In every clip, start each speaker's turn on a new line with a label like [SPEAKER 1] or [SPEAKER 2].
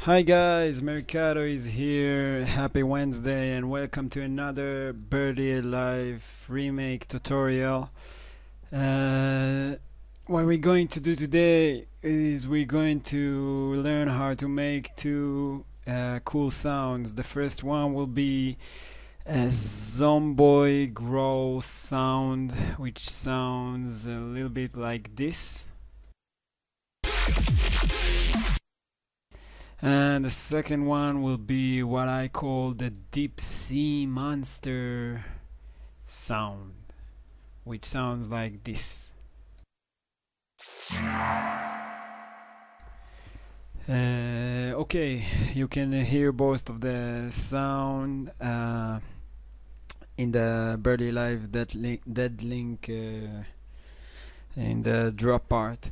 [SPEAKER 1] Hi guys, merKado is here. Happy Wednesday and welcome to another Birdie Live remake tutorial. What we're going to do today is we're going to learn how to make two cool sounds. The first one will be a Zomboy growl sound, which sounds a little bit like this. And the second one will be what I call the deep sea monster sound, which sounds like this. Okay, you can hear both of the sound in the Birdie Live dead link in the drop part.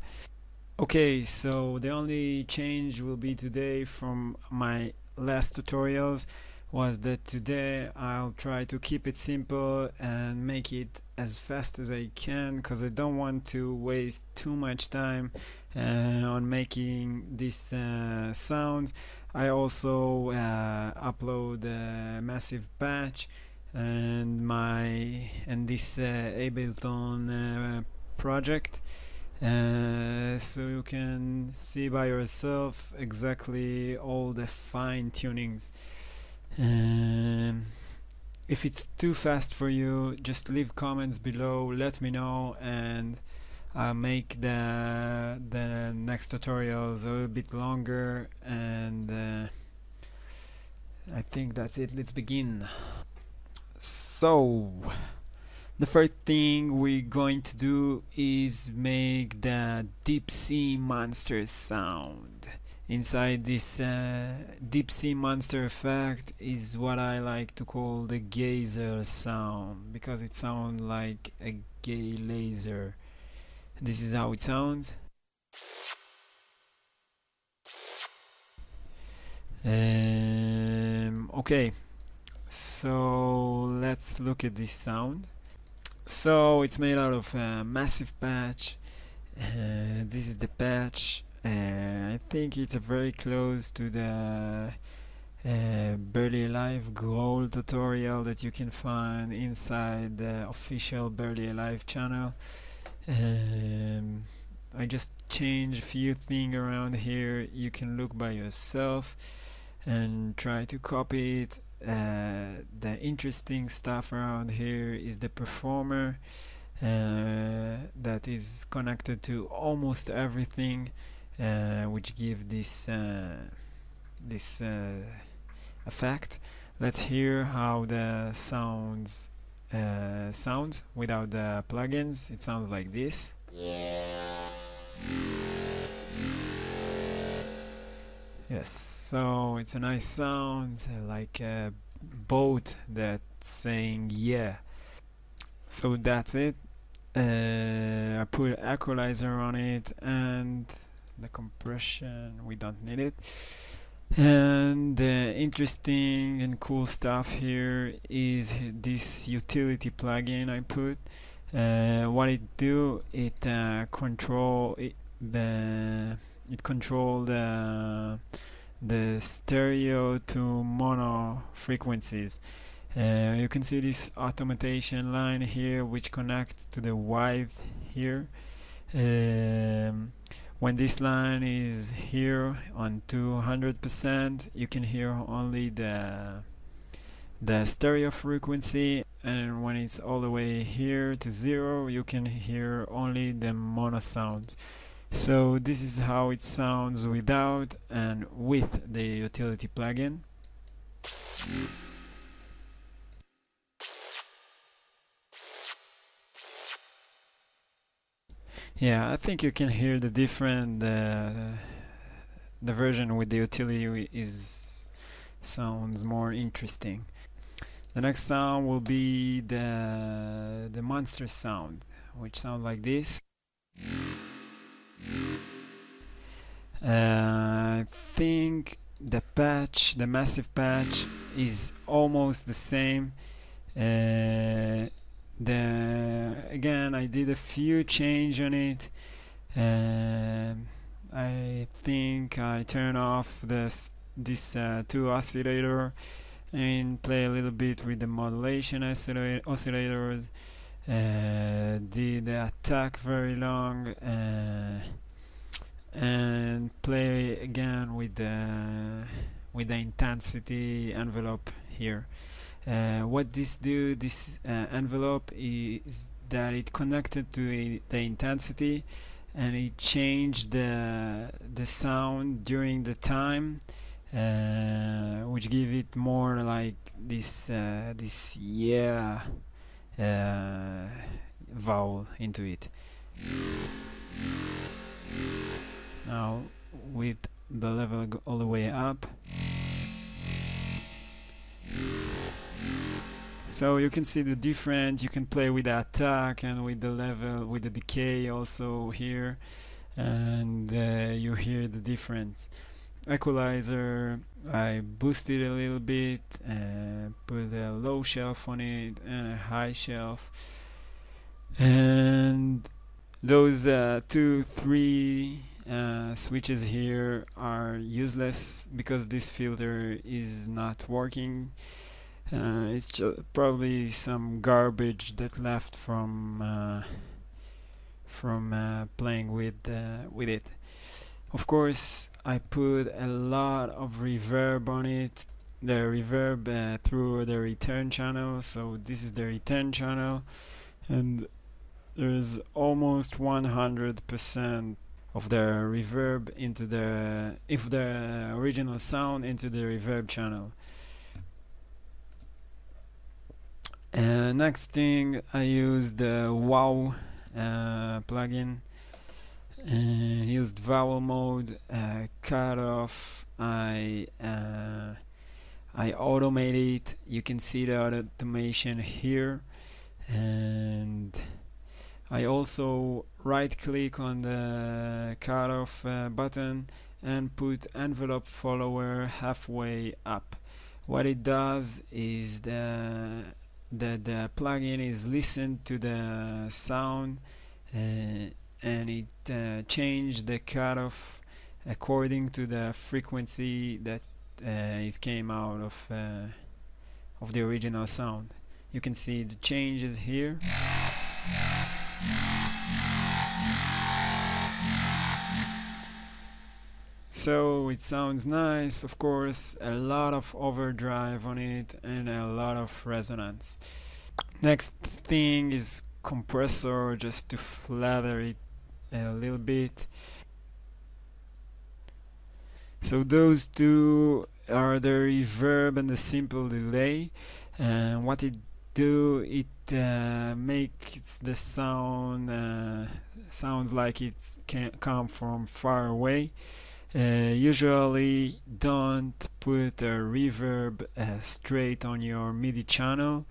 [SPEAKER 1] Okay, so the only change will be today from my last tutorials was that today I'll try to keep it simple and make it as fast as I can, because I don't want to waste too much time on making this sound. I also upload a massive patch and this Ableton project. So you can see by yourself exactly all the fine tunings. If it's too fast for you, just leave comments below, let me know, and I'll make the next tutorials a little bit longer. And I think that's it. Let's begin. So the first thing we're going to do is make the deep sea monster sound. Inside this deep sea monster effect is what I like to call the geyser sound, because it sounds like a gay laser. This is how it sounds. Okay, so let's look at this sound. So it's made out of a massive patch. This is the patch. I think it's very close to the Birdie Live growl tutorial that you can find inside the official Birdie Live channel. I just changed a few things around here. You can look by yourself and try to copy it. The interesting stuff around here is the performer that is connected to almost everything, which give this effect. Let's hear how the sounds without the plugins. It sounds like this. Yes, so it's a nice sound, like a boat that's saying yeah. So that's it. I put equalizer on it, and the compression, we don't need it. And the interesting and cool stuff here is this utility plugin I put. What it do, it control the stereo to mono frequencies. You can see this automation line here, which connects to the wide here. When this line is here on 200%, you can hear only the stereo frequency, and when it's all the way here to 0, you can hear only the mono sounds. So this is how it sounds without and with the utility plugin. Yeah, I think you can hear the different the version with the utility sounds more interesting. The next sound will be the monster sound, which sounds like this. I think the massive patch is almost the same. Again, I did a few change on it. I think I turn off this two oscillator and play a little bit with the modulation oscillators. Did the attack very long, and play again with the intensity envelope here. What this envelope is that it connected to the intensity, and it changed the sound during the time, which give it more like this vowel into it. Now with the level all the way up, so you can see the difference. You can play with the attack and with the level, with the decay also here, and you hear the difference. Equalizer, I boosted a little bit, put a low shelf on it and a high shelf, and those 2-3 switches here are useless because this filter is not working. It's probably some garbage that left from playing with it. Of course, I put a lot of reverb on it. The reverb through the return channel. So this is the return channel, and there's almost 100% of the reverb into the original sound into the reverb channel. Next thing, I used the wow plugin. Used vowel mode, cut off. I automate it. You can see the automation here, and I also right click on the cutoff button and put envelope follower halfway up. What it does is the plugin is listen to the sound, and it changed the cutoff according to the frequency that is came out of the original sound. You can see the changes here. So it sounds nice, of course, a lot of overdrive on it and a lot of resonance. Next thing is compressor, just to flatter it a little bit. So those two are the reverb and the simple delay, and what it do, it makes the sound sounds like it can come from far away. Usually don't put a reverb straight on your MIDI channel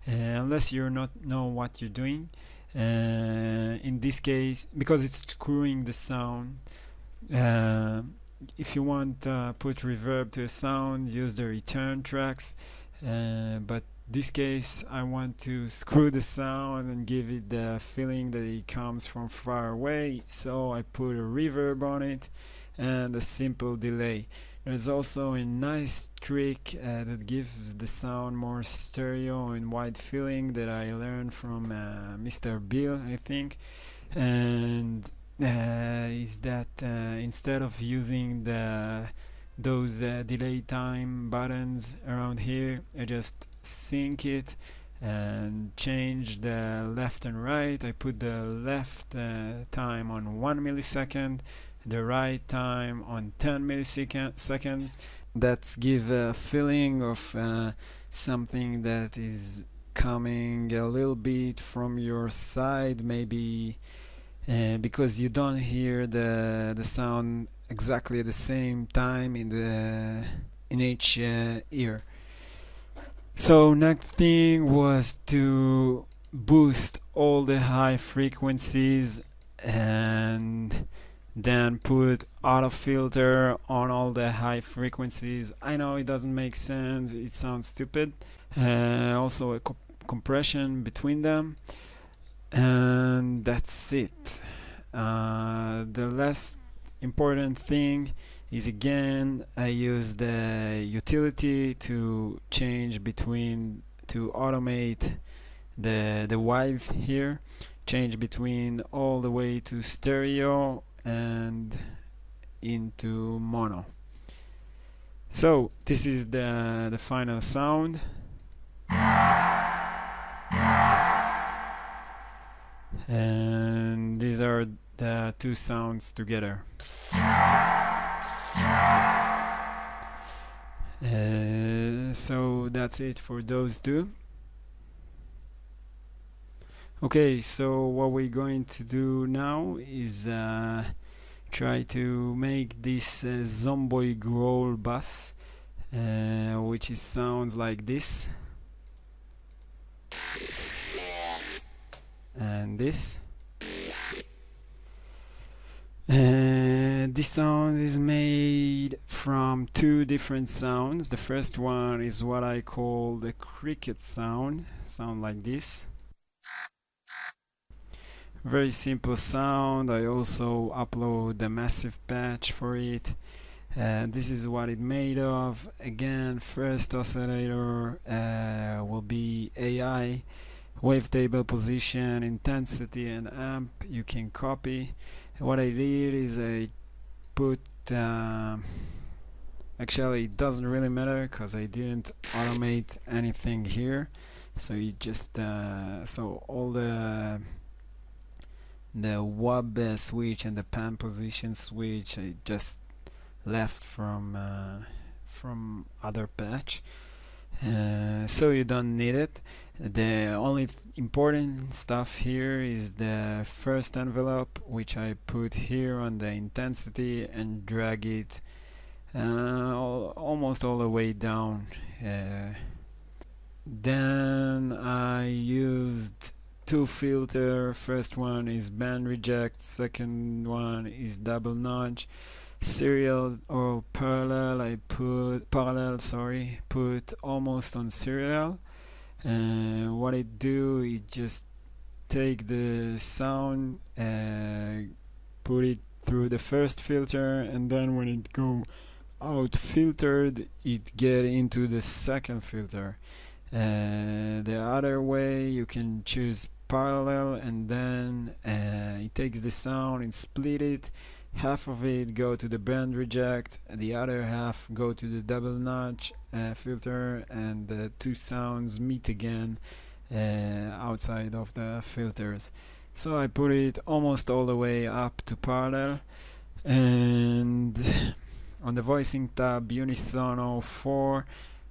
[SPEAKER 1] unless you not know what you're doing. In this case, because it's screwing the sound, if you want to put reverb to a sound, use the return tracks, but this case I want to screw the sound and give it the feeling that it comes from far away, so I put a reverb on it and a simple delay. There's also a nice trick that gives the sound more stereo and wide feeling that I learned from Mr. Bill, I think, and is that instead of using those delay time buttons around here, I just sync it and change the left and right. I put the left time on 1 millisecond, the right time on 10 milliseconds. That's give a feeling of something that is coming a little bit from your side, maybe because you don't hear the sound exactly at the same time in each ear. So next thing was to boost all the high frequencies, and then put auto filter on all the high frequencies. I know it doesn't make sense, it sounds stupid. Also a compression between them, and that's it. The last important thing is, again, I use the utility to change between, to automate the wave here, change between all the way to stereo and into mono. So this is the final sound. And these are the two sounds together. So that's it for those two. Okay, so what we're going to do now is try to make this Zomboy growl bass, which sounds like this, and this. This sound is made from two different sounds. The first one is what I call the cricket sound like this. Very simple sound. I also upload the massive patch for it. This is what it's made of. Again, first oscillator will be AI, wavetable position, intensity, and amp. You can copy. What I did is I put actually it doesn't really matter because I didn't automate anything here, so it just so all the wub switch and the pan position switch I just left from other patch, so you don't need it. The only important stuff here is the first envelope, which I put here on the intensity and drag it almost all the way down. Then I used two filters. First one is band reject, second one is double notch. Serial or parallel, I put put almost on serial. What I do is just take the sound, put it through the first filter, and then when it go out filtered, it get into the second filter. The other way, you can choose parallel, and then it takes the sound and split it. Half of it go to the band reject, and the other half go to the double notch filter, and the two sounds meet again outside of the filters. So I put it almost all the way up to parallel, and on the voicing tab, unisono 4,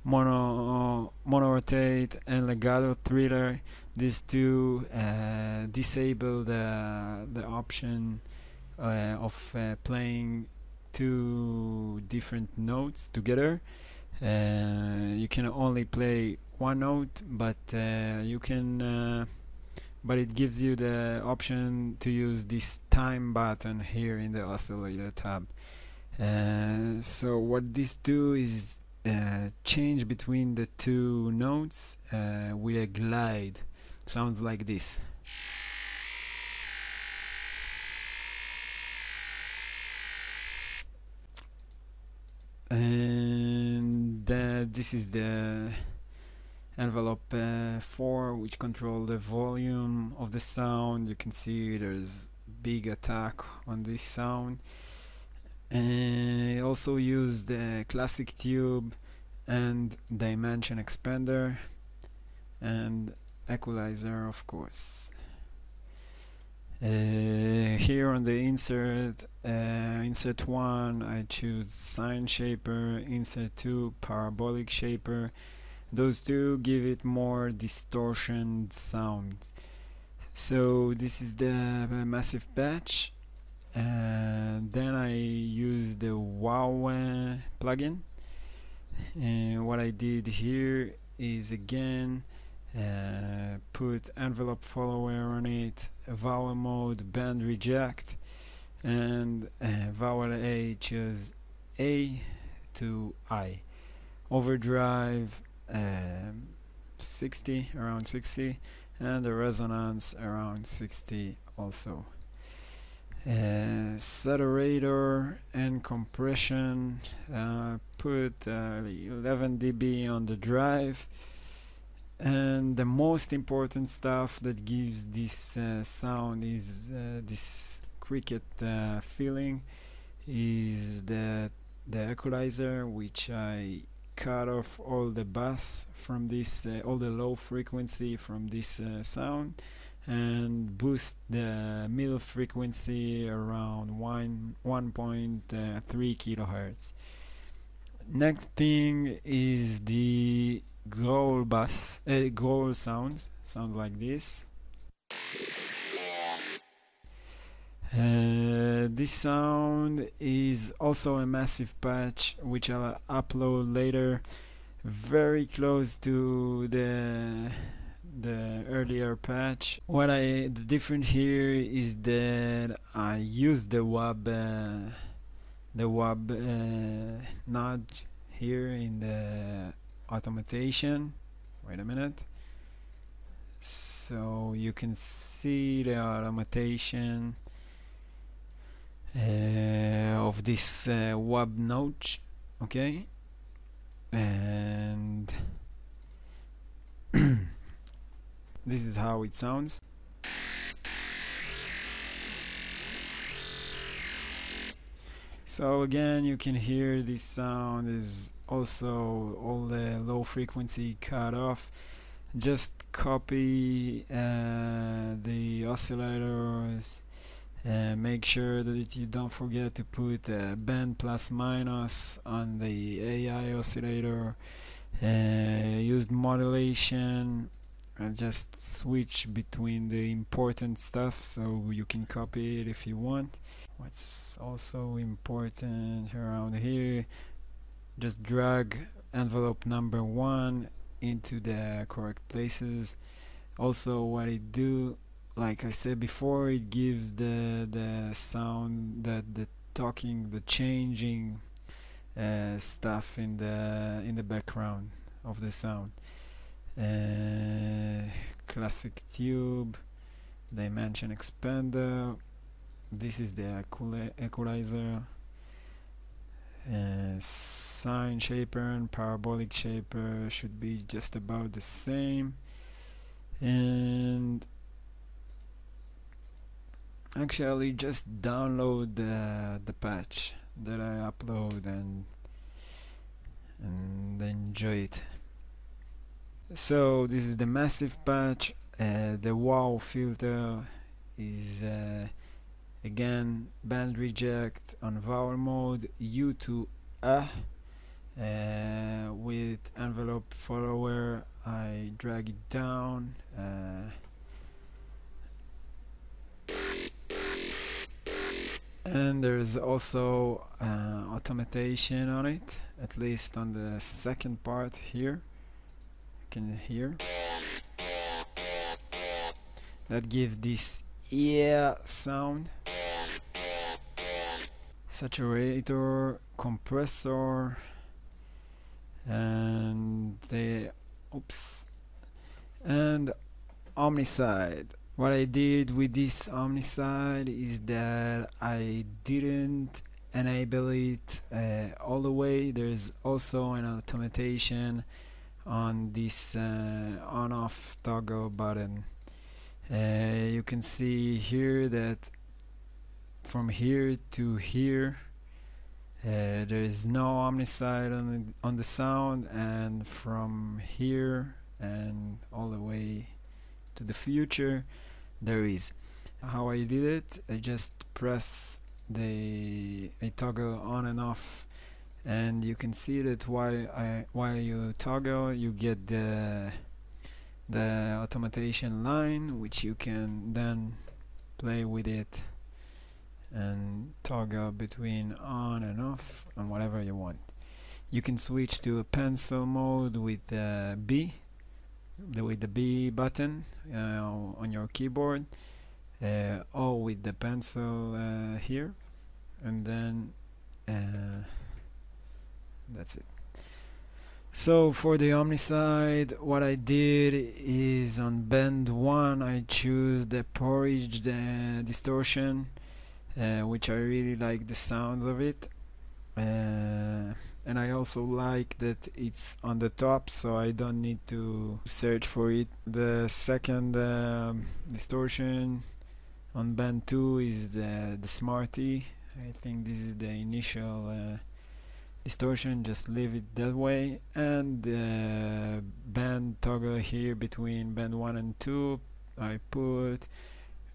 [SPEAKER 1] mono rotate, and legato thriller. These two disable the option of playing two different notes together. You can only play one note, but you can but it gives you the option to use this time button here in the oscillator tab. So what this do is change between the two notes with a glide. Sounds like this. And this is the envelope 4, which control the volume of the sound. You can see there's big attack on this sound. And also use the classic tube and dimension expander and equalizer, of course. Here on the insert 1, I choose sine shaper, insert 2 parabolic shaper. Those two give it more distortion sound. So this is the massive patch. Then I use the wow plugin, and what I did here is again put envelope follower on it, vowel mode, band reject, and vowel A choose A to I. Overdrive 60, around 60, and the resonance around 60 also. Saturator and compression, put 11 dB on the drive, and the most important stuff that gives this sound is this cricket feeling is the equalizer, which I cut off all the bass from this, all the low frequency from this sound, and boost the middle frequency around 1.3 kilohertz. Next thing is the growl bass, growl sounds like this. This sound is also a massive patch which I'll upload later, very close to the earlier patch. The difference here is that I use the WAB nudge here in the automation. Wait a minute. So you can see the automation of this WAB notch, okay, and this is how it sounds. So again, you can hear this sound is also all the low frequency cut off. Just copy the oscillators. Make sure that you don't forget to put band plus minus on the AI oscillator. Use modulation, and just switch between the important stuff so you can copy it if you want. What's also important around here, just drag envelope number 1 into the correct places. Also, what it do, like I said before, it gives the sound, the talking, the changing stuff in the background of the sound. Classic tube, dimension expander. This is the equalizer. Sine shaper and parabolic shaper should be just about the same. And actually just download the patch that I upload and enjoy it. So this is the massive patch. The wow filter is again band reject on vowel mode, U to with envelope follower I drag it down, and there's also automation on it, at least on the second part here. You can hear that gives this sound. Saturator, compressor, and and omniside. What I did with this omniside is that I didn't enable it all the way. There's also an automation on this on-off toggle button. You can see here that from here to here there is no omniside on the sound, and from here and all the way to the future there is. How I did it, I just press a toggle on and off, and you can see that while you toggle you get the automation line, which you can then play with it and toggle between on and off and whatever you want. You can switch to a pencil mode with the B button on your keyboard, or with the pencil here. and then that's it. So for the Omni side, what I did is on band 1 I choose the porridge distortion, which I really like the sound of it, and I also like that it's on the top, so I don't need to search for it. The second distortion on band 2 is the Smarty. I think this is the initial distortion, just leave it that way. And the band toggle here between band 1 and 2 I put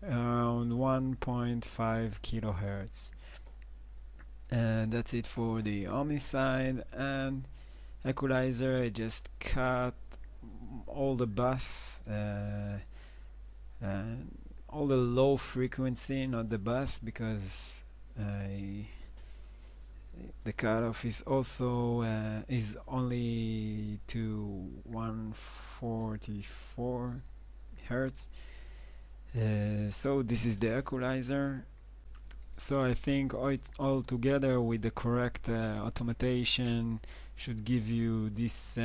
[SPEAKER 1] around 1.5 kilohertz. And that's it for the Omni side. And equalizer, I just cut all the bass, all the low frequency, not the bass, because the cutoff is also is only to 144 hertz. So this is the equalizer. So I think all together with the correct automation should give you this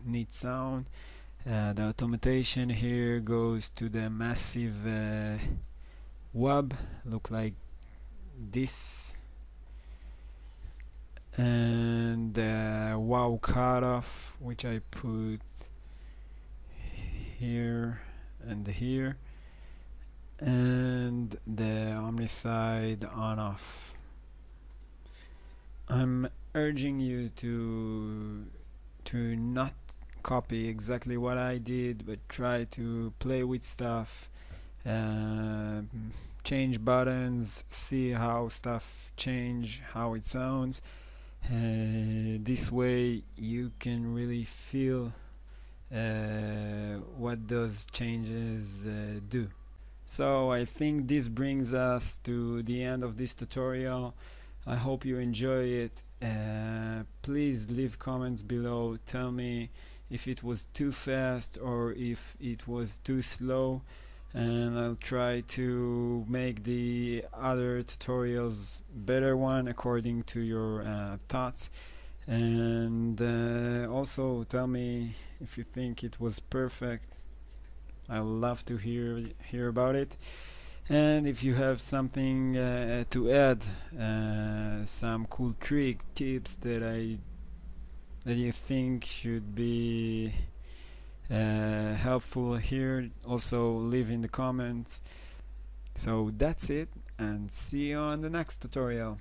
[SPEAKER 1] neat sound. The automation here goes to the massive wub, look like this, and the wow cutoff, which I put here and here, and the Omni side on off. I'm urging you to not copy exactly what I did, but try to play with stuff, change buttons, see how stuff change, how it sounds. This way you can really feel what those changes do. So I think this brings us to the end of this tutorial. I hope you enjoy it. Please leave comments below, tell me if it was too fast or if it was too slow, and I'll try to make the other tutorials better one according to your thoughts. And also tell me if you think it was perfect. I would love to hear about it. And if you have something to add, some cool tips that you think should be helpful here, also leave in the comments. So that's it, and see you on the next tutorial.